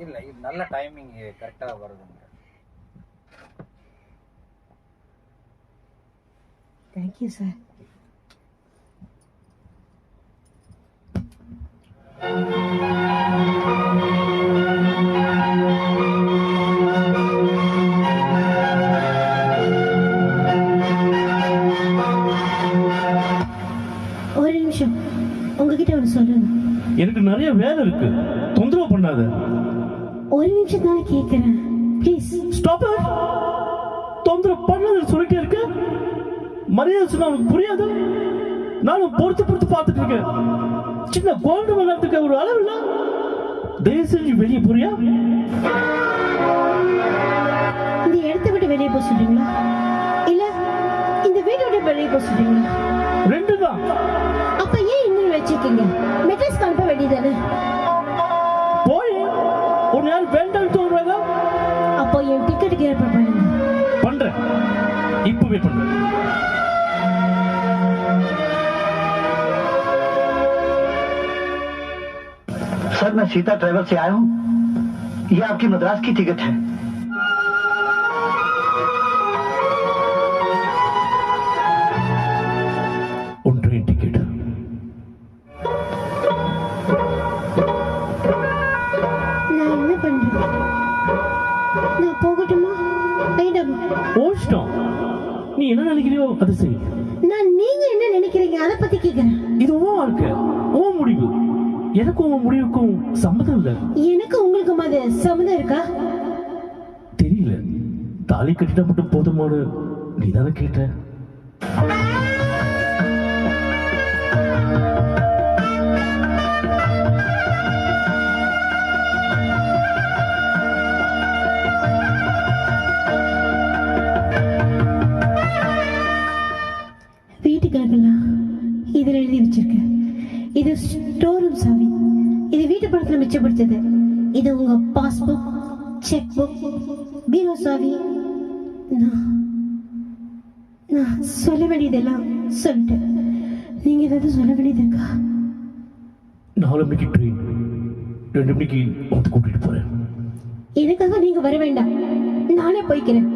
இல்ல இது நல்ல டைமிங் கரெக்டா வருதுங்க. Thank you sir. ஒரு நிமிஷம், உங்ககிட்ட ஒன்று சொல்லணும். எனக்கு நிறைய வேலை இருக்கு, தொந்தரவு பண்ணாத. ஒரு நிமிஷம் தான் கேட்கிறேன், ப்ளீஸ். ஸ்டாப். தொந்தரவு பண்ணாத சொல்லிட்டே இருக்க. மரியாதை சொன்னா உனக்கு புரியாது. நானும் பொறுத்து பார்த்துட்டு இருக்கேன். சின்ன குழந்தை விளையாட்டுக்கு ஒரு அளவு இல்ல. தயவு செஞ்சு வெளியே புரியா? இந்த இடத்த விட்டு வெளியே போக சொல்றீங்களா, இல்ல இந்த வீட்டை விட்டு வெளியே போக சொல்றீங்களா? ரெண்டு தான். அப்ப ஏன் இன்னும் வச்சிருக்கீங்க? மெட்ராஸ் அனுப்ப வேண்டியதானே. போய் ஒரு நாள் வேண்டாம் சொல்றாங்க. அப்போ என் டிக்கெட்டுக்கு ஏற்பாடு பண்ணுங்க. பண்றேன், இப்பவே பண்றேன். सर, मैं सीता ट्रैवल से आया हूँ। ये आपकी मद्रास की टिकट है। Train ticket. நான் என்ன பண்றேன்? நான் போகட்டுமா வேண்டாமா? ஓஷ்டம், நீ என்ன நினைக்கிறியோ அதை செய். நான் நீங்க என்ன நினைக்கிறீங்க அதை பத்தி கேக்குறேன். இது உன் வாழ்க்கை, உன் முடிவு. எனக்கும் உன் முடிவுக்கும் சம்மதம் இல்ல. எனக்கு உங்களுக்கும் அது சம்மதம் இருக்கா தெரியல. தாலி கட்டிட்டா மட்டும் போதுமான நீ தானே கேட்ட. வீட்டுக்காரங்களாம் இதில் எழுதி வச்சிருக்கேன். இது ஸ்டோர் ரூம் சாவி. இது வீட்டு பணத்துல மிச்சப்படுத்தது. இது உங்க பாஸ்புக், செக் புக், பீரோ சாவி. நான் சொல்ல வேண்டியதெல்லாம் சொல்லிட்டேன். நீங்க ஏதாவது சொல்ல வேண்டியது இருக்கா? 4 மணிக்கு ட்ரெயின், 2 மணிக்கு வந்து கூட்டிட்டு போறேன். எனக்காக நீங்க வர வேண்டாம், நானே போய்க்கிறேன்.